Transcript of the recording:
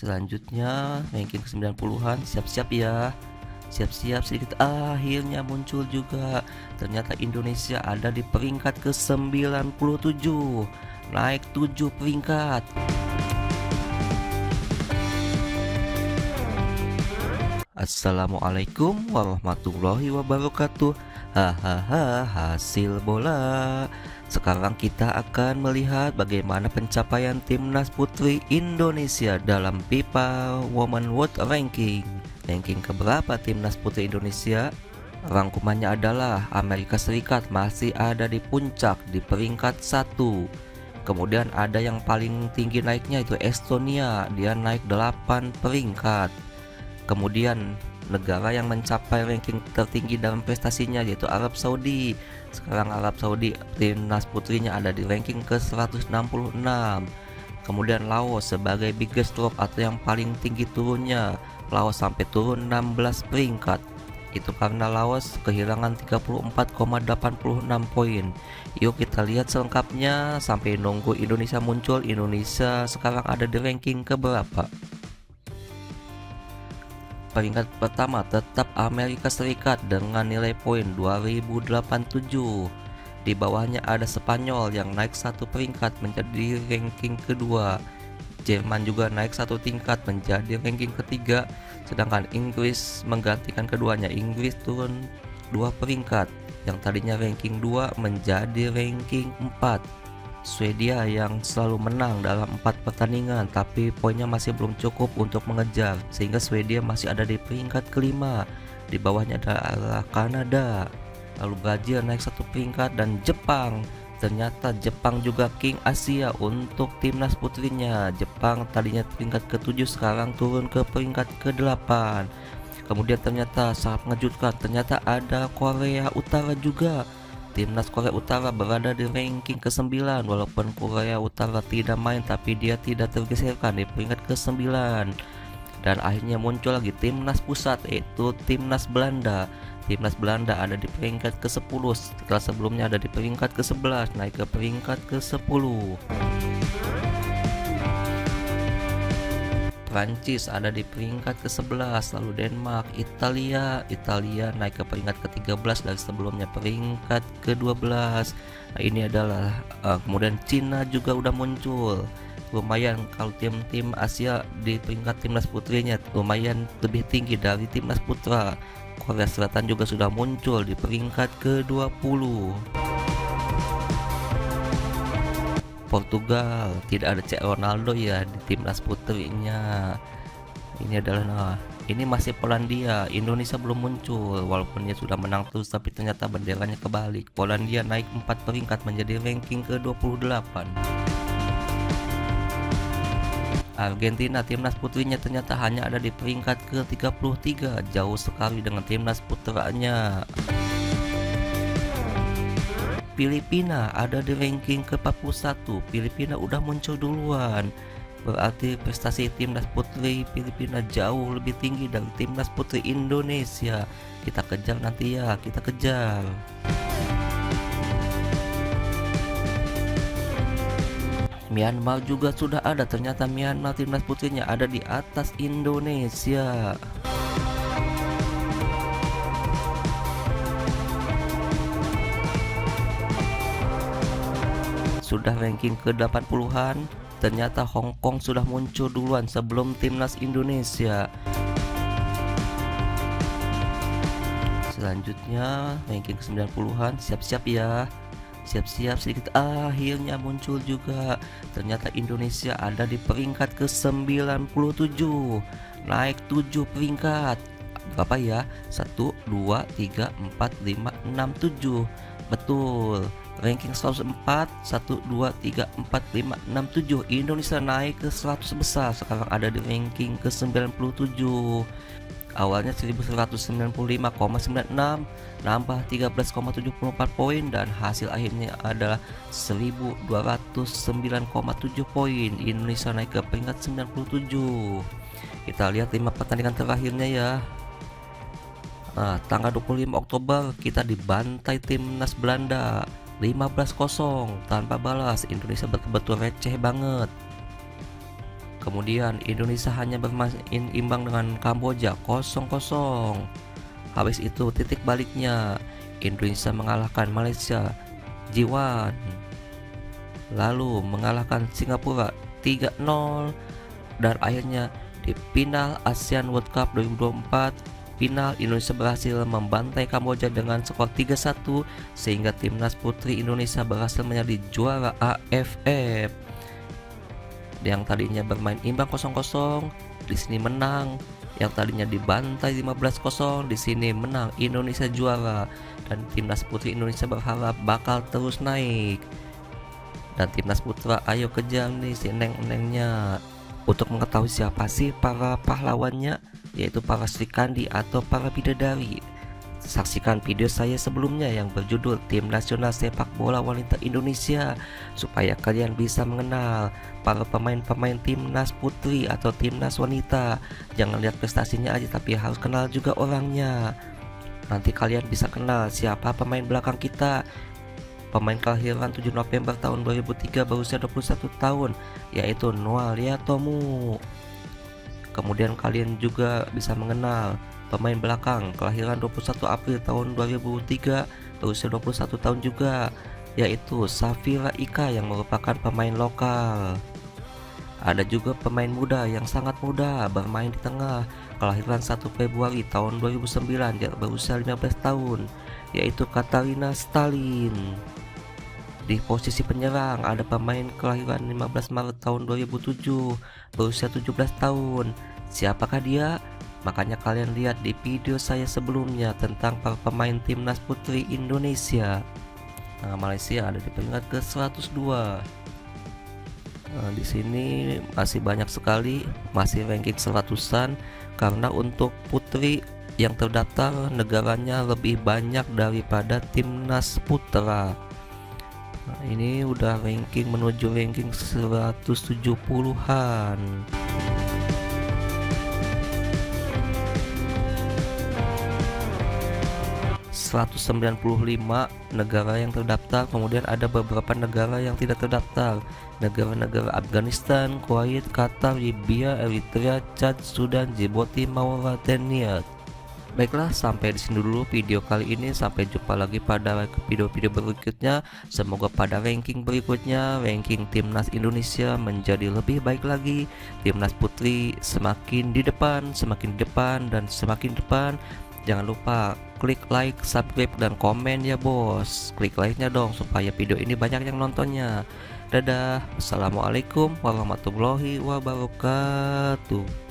Selanjutnya ranking ke-90-an, siap-siap ya. Siap-siap sedikit, akhirnya muncul juga. Ternyata Indonesia ada di peringkat ke-97, naik 7 peringkat. Assalamualaikum warahmatullahi wabarakatuh. Hahaha, hasil bola. Sekarang kita akan melihat bagaimana pencapaian timnas putri Indonesia dalam FIFA Women World Ranking. Ranking keberapa timnas putri Indonesia? Rangkumannya adalah Amerika Serikat masih ada di puncak di peringkat 1. Kemudian ada yang paling tinggi naiknya itu Estonia, dia naik 8 peringkat. Kemudian negara yang mencapai ranking tertinggi dalam prestasinya yaitu Arab Saudi. Sekarang Arab Saudi timnas putrinya ada di ranking ke-166. Kemudian Laos sebagai biggest drop atau yang paling tinggi turunnya. Laos sampai turun 16 peringkat. Itu karena Laos kehilangan 34,86 poin. Yuk kita lihat selengkapnya sampai nunggu Indonesia muncul. Indonesia sekarang ada di ranking keberapa? Peringkat pertama tetap Amerika Serikat dengan nilai poin 2087. Di bawahnya ada Spanyol yang naik 1 peringkat menjadi ranking kedua. Jerman juga naik 1 tingkat menjadi ranking ketiga. Sedangkan Inggris menggantikan keduanya. Inggris turun 2 peringkat. Yang tadinya ranking 2 menjadi ranking 4. Swedia yang selalu menang dalam 4 pertandingan tapi poinnya masih belum cukup untuk mengejar sehingga Swedia masih ada di peringkat kelima. Di bawahnya adalah Kanada, lalu Brazil naik 1 peringkat dan Jepang. Ternyata Jepang juga King Asia untuk timnas putrinya. Jepang tadinya peringkat ke-7 sekarang turun ke peringkat ke-8. Kemudian ternyata sangat mengejutkan, ternyata ada Korea Utara juga. Timnas Korea Utara berada di ranking ke-9. Walaupun Korea Utara tidak main tapi dia tidak tergeserkan di peringkat ke-9. Dan akhirnya muncul lagi timnas pusat yaitu timnas Belanda. Timnas Belanda ada di peringkat ke-10 setelah sebelumnya ada di peringkat ke-11 naik ke peringkat ke-10. Prancis ada di peringkat ke-11, lalu Denmark, Italia naik ke peringkat ke-13 dari sebelumnya peringkat ke-12. Nah, ini adalah kemudian Cina juga udah muncul. Lumayan kalau tim-tim Asia di peringkat timnas putrinya lumayan lebih tinggi dari timnas putra. Korea Selatan juga sudah muncul di peringkat ke-20. Portugal tidak ada Cek Ronaldo ya di timnas putrinya. Ini adalah ini masih Polandia. Indonesia belum muncul walaupun dia sudah menang terus tapi ternyata benderanya kebalik. Polandia naik 4 peringkat menjadi ranking ke-28. Argentina timnas putrinya ternyata hanya ada di peringkat ke-33, jauh sekali dengan timnas putranya. Filipina ada di ranking ke-41. Filipina udah muncul duluan. Berarti prestasi timnas putri Filipina jauh lebih tinggi dari timnas putri Indonesia. Kita kejar nanti ya, kita kejar. Myanmar juga sudah ada. Ternyata Myanmar timnas putrinya ada di atas Indonesia. Sudah ranking ke-80-an. Ternyata Hong Kong sudah muncul duluan sebelum timnas Indonesia. Selanjutnya ranking ke-90-an, siap-siap ya. Siap-siap sedikit, akhirnya muncul juga. Ternyata Indonesia ada di peringkat ke-97, naik 7 peringkat. Berapa ya? 1, 2, 3, 4, 5, 6, 7. Betul. Ranking 104, 1, 2, 3, 4, 5, 6, 7. Indonesia naik ke 100 besar. Sekarang ada di ranking ke-97. Awalnya 1195,96, nambah 13,74 poin dan hasil akhirnya adalah 1209,7 poin. Indonesia naik ke peringkat 97. Kita lihat 5 pertandingan terakhirnya ya. Tanggal 25 Oktober kita dibantai timnas Belanda 15-0 tanpa balas. Indonesia betul-betul receh banget. Kemudian Indonesia hanya bermain imbang dengan Kamboja 0-0. Habis itu titik baliknya Indonesia mengalahkan Malaysia J1, lalu mengalahkan Singapura 3-0, dan akhirnya di final ASEAN World Cup 2024 final Indonesia berhasil membantai Kamboja dengan skor 3-1 sehingga timnas putri Indonesia berhasil menjadi juara AFF. Yang tadinya bermain imbang 0-0 di sini menang, yang tadinya dibantai 15-0 di sini menang, Indonesia juara, dan timnas putri Indonesia berharap bakal terus naik. Dan timnas putra ayo kejar nih si neng-nengnya. Untuk mengetahui siapa sih para pahlawannya, yaitu para Sri Kandi atau para bidadari, saksikan video saya sebelumnya yang berjudul Tim Nasional Sepak Bola Wanita Indonesia supaya kalian bisa mengenal para pemain-pemain timnas putri atau timnas wanita. Jangan lihat prestasinya aja tapi harus kenal juga orangnya. Nanti kalian bisa kenal siapa pemain belakang kita. Pemain kelahiran 7 November tahun 2003 berusia 21 tahun yaitu Noalia Tomu. Kemudian kalian juga bisa mengenal pemain belakang kelahiran 21 April tahun 2003 berusia 21 tahun juga yaitu Safira Ika yang merupakan pemain lokal. Ada juga pemain muda yang sangat muda bermain di tengah kelahiran 1 Februari tahun 2009 dia berusia 15 tahun yaitu Katarina Stalin. Di posisi penyerang ada pemain kelahiran 15 Maret tahun 2007 berusia 17 tahun. Siapakah dia? Makanya kalian lihat di video saya sebelumnya tentang para pemain timnas putri Indonesia. Nah, Malaysia ada di peringkat ke-102. Nah, di sini masih banyak sekali, masih ranking 100-an karena untuk putri yang terdaftar negaranya lebih banyak daripada timnas putra. Nah, ini udah ranking menuju ranking 170-an. Negara yang terdaftar, kemudian ada beberapa negara yang tidak terdaftar. Negara-negara Afghanistan, Kuwait, Qatar, Libya, Eritrea, Chad, Sudan, Djibouti, Mauritania. Baiklah, sampai di sini dulu video kali ini. Sampai jumpa lagi pada video-video berikutnya. Semoga pada ranking berikutnya, ranking timnas Indonesia menjadi lebih baik lagi. Timnas putri semakin di depan, dan semakin depan. Jangan lupa klik like, subscribe, dan komen ya bos. Klik like-nya dong supaya video ini banyak yang nontonnya. Dadah, assalamualaikum warahmatullahi wabarakatuh.